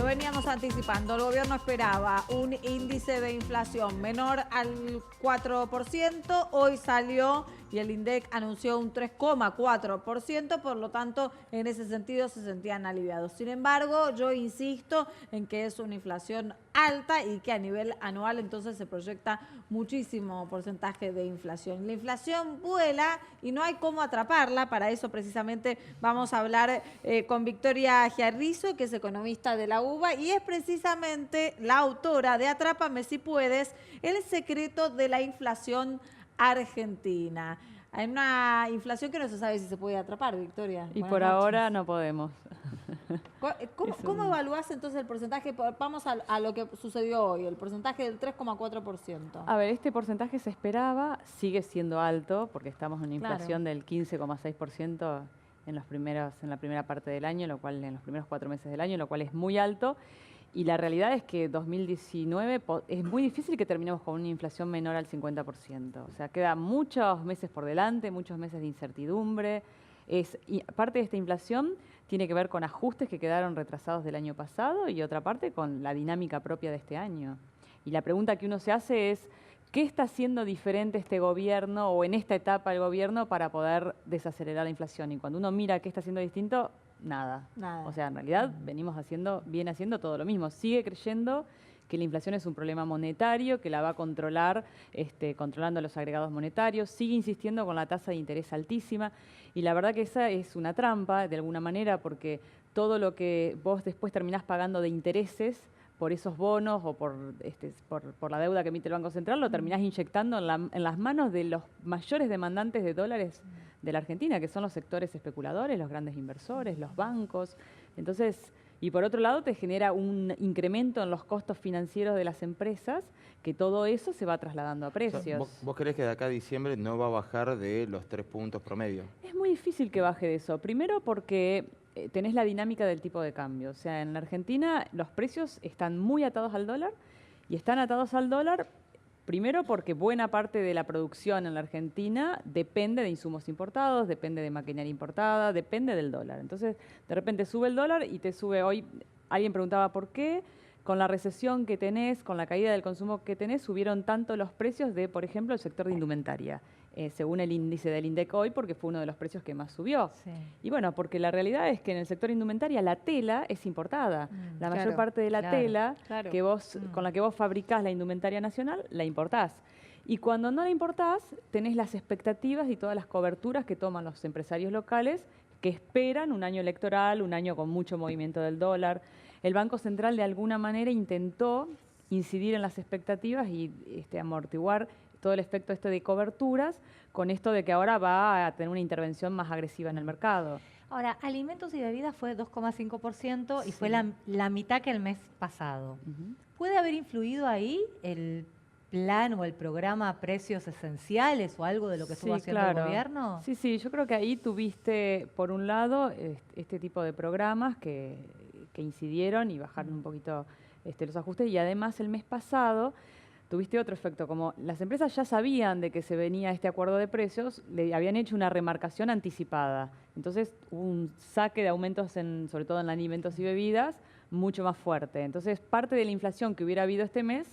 veníamos anticipando, el gobierno esperaba un índice de inflación menor al 4%, hoy salió y el INDEC anunció un 3,4%, por lo tanto, en ese sentido se sentían aliviados. Sin embargo, yo insisto en que es una inflación alta y que a nivel anual entonces se proyecta muchísimo porcentaje de inflación. La inflación vuela y no hay cómo atraparla, para eso precisamente vamos a hablar con Victoria Giarrizo, que es economista de la UBA y es precisamente la autora de Atrápame si puedes, el secreto de la inflación argentina. Hay una inflación que no se sabe si se puede atrapar, Victoria. Y Buenas por noches. ahora no podemos. ¿Cómo evaluás entonces el porcentaje? Vamos a lo que sucedió hoy, el porcentaje del 3,4%. A ver, este porcentaje se esperaba, sigue siendo alto, porque estamos en una inflación del 15,6% en la primera parte del año, lo cual en los primeros 4 meses del año, lo cual es muy alto. Y la realidad es que 2019 es muy difícil que terminemos con una inflación menor al 50%. O sea, quedan muchos meses por delante, muchos meses de incertidumbre. Y parte de esta inflación tiene que ver con ajustes que quedaron retrasados del año pasado y otra parte con la dinámica propia de este año. Y la pregunta que uno se hace es, ¿qué está haciendo diferente este gobierno o en esta etapa el gobierno para poder desacelerar la inflación? Y cuando uno mira qué está haciendo distinto, nada. O sea, en realidad viene haciendo todo lo mismo. Sigue creyendo que la inflación es un problema monetario, que la va a controlar controlando los agregados monetarios, sigue insistiendo con la tasa de interés altísima y la verdad que esa es una trampa de alguna manera porque todo lo que vos después terminás pagando de intereses por esos bonos o por la deuda que emite el Banco Central, lo terminás inyectando en las manos de los mayores demandantes de dólares de la Argentina, que son los sectores especuladores, los grandes inversores, los bancos. Entonces, y por otro lado te genera un incremento en los costos financieros de las empresas, que todo eso se va trasladando a precios. O sea, ¿vos creés que de acá a diciembre no va a bajar de los 3 puntos promedio? Es muy difícil que baje de eso. Primero porque tenés la dinámica del tipo de cambio. O sea, en la Argentina los precios están muy atados al dólar y están atados al dólar primero porque buena parte de la producción en la Argentina depende de insumos importados, depende de maquinaria importada, depende del dólar. Entonces, de repente sube el dólar y te sube hoy. Alguien preguntaba por qué. Con la recesión que tenés, con la caída del consumo que tenés, subieron tanto los precios de, por ejemplo, el sector de indumentaria, según el índice del INDEC hoy, porque fue uno de los precios que más subió. Sí. Y bueno, porque la realidad es que en el sector indumentaria la tela es importada. La mayor parte de la tela que con la que vos fabricás la indumentaria nacional, la importás. Y cuando no la importás, tenés las expectativas y todas las coberturas que toman los empresarios locales que esperan un año electoral, un año con mucho movimiento del dólar. El Banco Central de alguna manera intentó incidir en las expectativas y amortiguar todo el efecto de coberturas con esto de que ahora va a tener una intervención más agresiva en el mercado. Ahora, alimentos y bebidas fue 2,5% y fue la mitad que el mes pasado. ¿Puede haber influido ahí el plan o el programa Precios Esenciales o algo de lo que estuvo haciendo el gobierno? Sí, yo creo que ahí tuviste, por un lado, este tipo de programas que incidieron y bajaron un poquito los ajustes y además el mes pasado tuviste otro efecto, como las empresas ya sabían de que se venía este acuerdo de precios, le habían hecho una remarcación anticipada. Entonces hubo un saque de aumentos, sobre todo en alimentos y bebidas, mucho más fuerte. Entonces parte de la inflación que hubiera habido este mes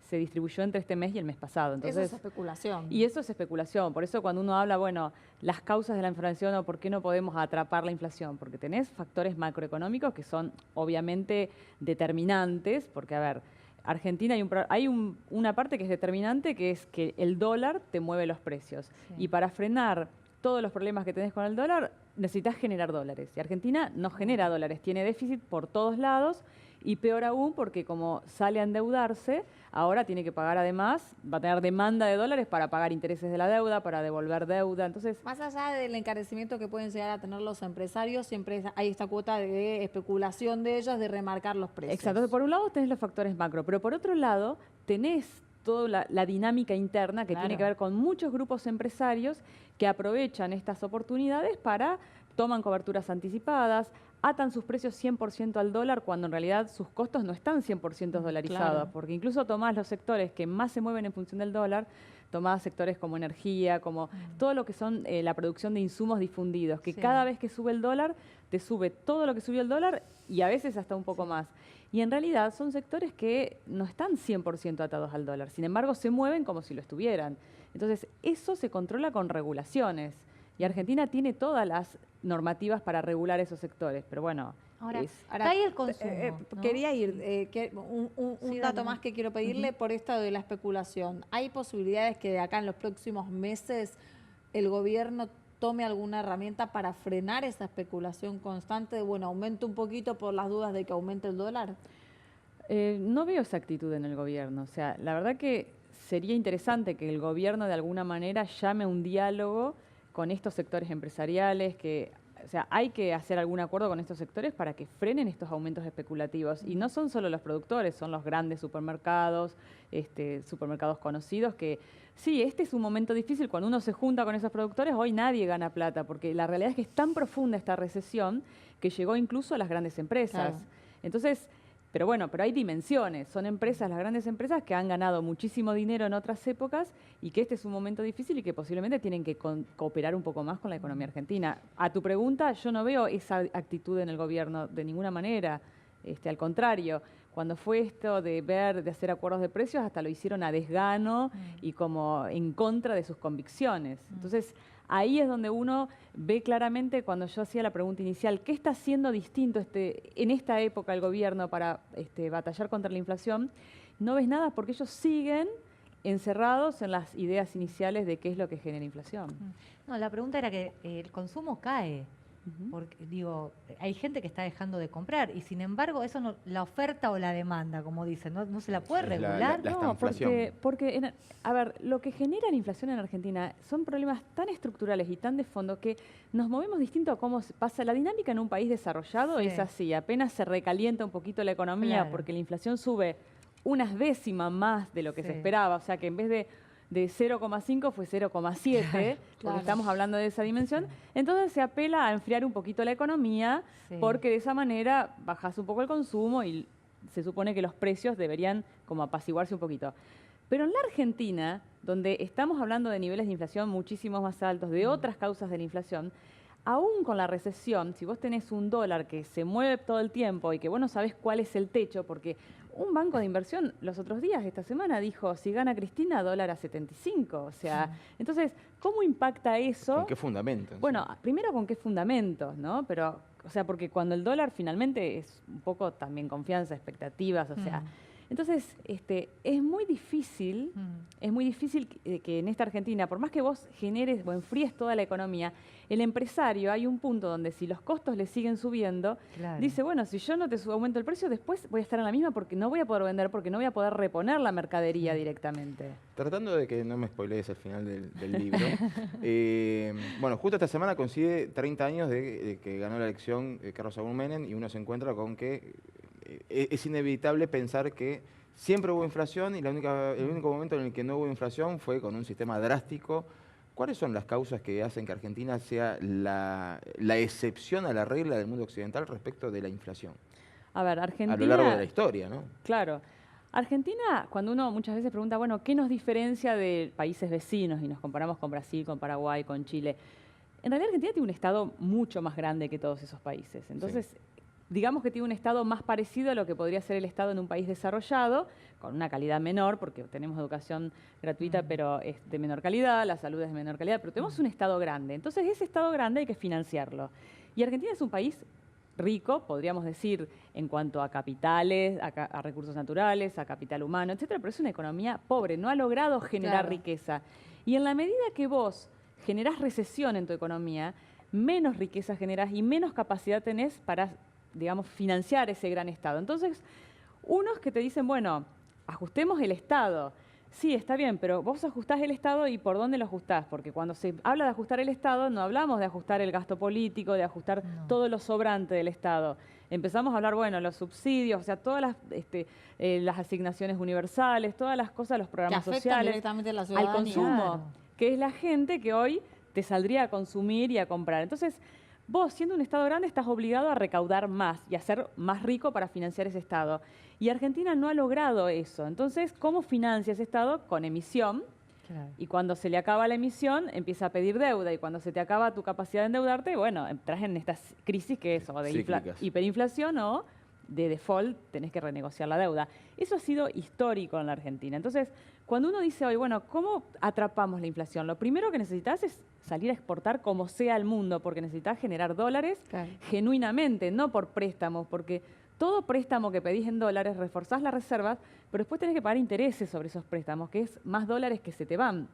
se distribuyó entre este mes y el mes pasado. Entonces, eso es especulación. Y eso es especulación. Por eso cuando uno habla, bueno, las causas de la inflación o por qué no podemos atrapar la inflación, porque tenés factores macroeconómicos que son obviamente determinantes, porque a ver, Argentina hay una parte que es determinante, que es que el dólar te mueve los precios. Sí. Y para frenar todos los problemas que tenés con el dólar, necesitas generar dólares. Y Argentina no genera dólares, tiene déficit por todos lados y peor aún porque como sale a endeudarse, ahora tiene que pagar además, va a tener demanda de dólares para pagar intereses de la deuda, para devolver deuda. Entonces, más allá del encarecimiento que pueden llegar a tener los empresarios, siempre hay esta cuota de especulación de ellos, de remarcar los precios. Exacto. Entonces, por un lado tenés los factores macro, pero por otro lado tenés toda la dinámica interna que tiene que ver con muchos grupos empresarios que aprovechan estas oportunidades para toman coberturas anticipadas, atan sus precios 100% al dólar cuando en realidad sus costos no están 100% dolarizados, porque incluso tomás los sectores que más se mueven en función del dólar, tomá sectores como energía, como todo lo que son la producción de insumos difundidos, que cada vez que sube el dólar, te sube todo lo que subió el dólar y a veces hasta un poco más. Y en realidad son sectores que no están 100% atados al dólar, sin embargo se mueven como si lo estuvieran. Entonces eso se controla con regulaciones y Argentina tiene todas las normativas para regular esos sectores, pero bueno... Ahora cae el consumo, ¿no? Quería ir, un dato dale. más que quiero pedirle por esto de la especulación. ¿Hay posibilidades que de acá en los próximos meses el gobierno tome alguna herramienta para frenar esa especulación constante de, bueno, aumente un poquito por las dudas de que aumente el dólar? No veo esa actitud en el gobierno. O sea, la verdad que sería interesante que el gobierno de alguna manera llame a un diálogo con estos sectores empresariales, o sea, hay que hacer algún acuerdo con estos sectores para que frenen estos aumentos especulativos. Y no son solo los productores, son los grandes supermercados, supermercados conocidos que, sí, este es un momento difícil. Cuando uno se junta con esos productores, hoy nadie gana plata, porque la realidad es que es tan profunda esta recesión que llegó incluso a las grandes empresas. Claro. Entonces... Pero bueno, pero hay dimensiones. Son empresas, las grandes empresas, que han ganado muchísimo dinero en otras épocas y que este es un momento difícil y que posiblemente tienen que cooperar un poco más con la economía argentina. A tu pregunta, yo no veo esa actitud en el gobierno de ninguna manera. Al contrario, cuando fue esto de hacer acuerdos de precios, hasta lo hicieron a desgano y como en contra de sus convicciones. Entonces, ahí es donde uno ve claramente, cuando yo hacía la pregunta inicial, ¿qué está haciendo distinto en esta época el gobierno para batallar contra la inflación? No ves nada porque ellos siguen encerrados en las ideas iniciales de qué es lo que genera inflación. No, la pregunta era que el consumo cae. Porque, digo, hay gente que está dejando de comprar y sin embargo eso no, la oferta o la demanda, como dicen, no se la puede regular. No, porque a ver, lo que genera la inflación en Argentina son problemas tan estructurales y tan de fondo que nos movemos distinto a cómo pasa. La dinámica en un país desarrollado es así, apenas se recalienta un poquito la economía porque la inflación sube unas décimas más de lo que se esperaba, o sea que en vez de 0,5 fue 0,7, porque estamos hablando de esa dimensión. Entonces se apela a enfriar un poquito la economía, porque de esa manera bajas un poco el consumo y se supone que los precios deberían como apaciguarse un poquito. Pero en la Argentina, donde estamos hablando de niveles de inflación muchísimo más altos, de otras causas de la inflación, aún con la recesión, si vos tenés un dólar que se mueve todo el tiempo y que vos no sabés cuál es el techo, porque un banco de inversión los otros días, esta semana, dijo, si gana Cristina, dólar a 75. O sea, entonces, ¿cómo impacta eso? ¿Con qué fundamento? Bueno, primero con qué fundamentos, ¿no? Pero, o sea, porque cuando el dólar finalmente es un poco también confianza, expectativas, o sea... Entonces, es muy difícil que en esta Argentina, por más que vos generes o enfríes toda la economía, el empresario, hay un punto donde si los costos le siguen subiendo, dice, bueno, si yo no te aumento el precio, después voy a estar en la misma porque no voy a poder vender, porque no voy a poder reponer la mercadería directamente. Tratando de que no me spoilees el final del libro, bueno, justo esta semana coincide 30 años de que ganó la elección Carlos Saúl Menem y uno se encuentra con que es inevitable pensar que siempre hubo inflación y el único momento en el que no hubo inflación fue con un sistema drástico. ¿Cuáles son las causas que hacen que Argentina sea la excepción a la regla del mundo occidental respecto de la inflación? A ver, Argentina... A lo largo de la historia, ¿no? Claro. Argentina, cuando uno muchas veces pregunta, bueno, ¿qué nos diferencia de países vecinos? Y nos comparamos con Brasil, con Paraguay, con Chile. En realidad Argentina tiene un estado mucho más grande que todos esos países. Entonces... digamos que tiene un estado más parecido a lo que podría ser el estado en un país desarrollado, con una calidad menor, porque tenemos educación gratuita, pero es de menor calidad, la salud es de menor calidad, pero tenemos un estado grande. Entonces, ese estado grande hay que financiarlo. Y Argentina es un país rico, podríamos decir, en cuanto a capitales, a recursos naturales, a capital humano, etcétera, pero es una economía pobre, no ha logrado generar riqueza. Y en la medida que vos generás recesión en tu economía, menos riqueza generás y menos capacidad tenés para, digamos, financiar ese gran Estado. Entonces, unos que te dicen, bueno, ajustemos el Estado. Sí, está bien, pero vos ajustás el Estado y ¿por dónde lo ajustás? Porque cuando se habla de ajustar el Estado, no hablamos de ajustar el gasto político, de ajustar todo lo sobrante del Estado. Empezamos a hablar, bueno, los subsidios, o sea, todas las asignaciones universales, todas las cosas, los programas sociales, directamente a la al ciudadanía. consumo, que es la gente que hoy te saldría a consumir y a comprar. Entonces, vos, siendo un Estado grande, estás obligado a recaudar más y a ser más rico para financiar ese Estado. Y Argentina no ha logrado eso. Entonces, ¿cómo financia ese Estado? Con emisión. Claro. Y cuando se le acaba la emisión, empieza a pedir deuda. Y cuando se te acaba tu capacidad de endeudarte, bueno, entras en estas crisis que es o de Cíclicas. hiperinflación o de default, tenés que renegociar la deuda. Eso ha sido histórico en la Argentina. Entonces, cuando uno dice hoy, bueno, ¿cómo atrapamos la inflación? Lo primero que necesitas es salir a exportar como sea al mundo, porque necesitas generar dólares genuinamente, no por préstamos, porque todo préstamo que pedís en dólares, reforzás las reservas, pero después tenés que pagar intereses sobre esos préstamos, que es más dólares que se te van.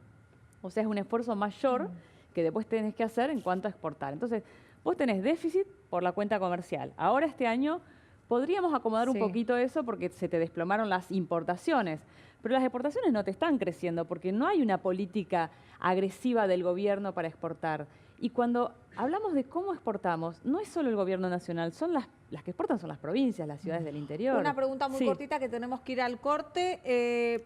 O sea, es un esfuerzo mayor que después tenés que hacer en cuanto a exportar. Entonces, vos tenés déficit por la cuenta comercial. Ahora este año podríamos acomodar un poquito eso porque se te desplomaron las importaciones, pero las exportaciones no te están creciendo porque no hay una política agresiva del gobierno para exportar. Y cuando hablamos de cómo exportamos, no es solo el gobierno nacional, son las que exportan son las provincias, las ciudades del interior. Una pregunta muy cortita que tenemos que ir al corte.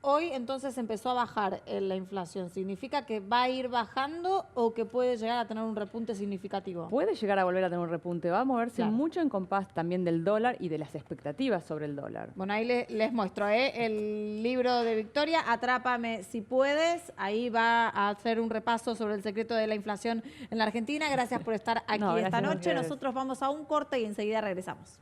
Hoy entonces empezó a bajar la inflación. ¿Significa que va a ir bajando o que puede llegar a tener un repunte significativo? Puede llegar a volver a tener un repunte. Va a moverse mucho en compás también del dólar y de las expectativas sobre el dólar. Bueno, ahí les muestro el libro de Victoria, Atrápame si puedes. Ahí va a hacer un repaso sobre el secreto de la inflación en la Argentina. Gracias por estar aquí esta noche. Nosotros vamos a un corte y enseguida regresamos.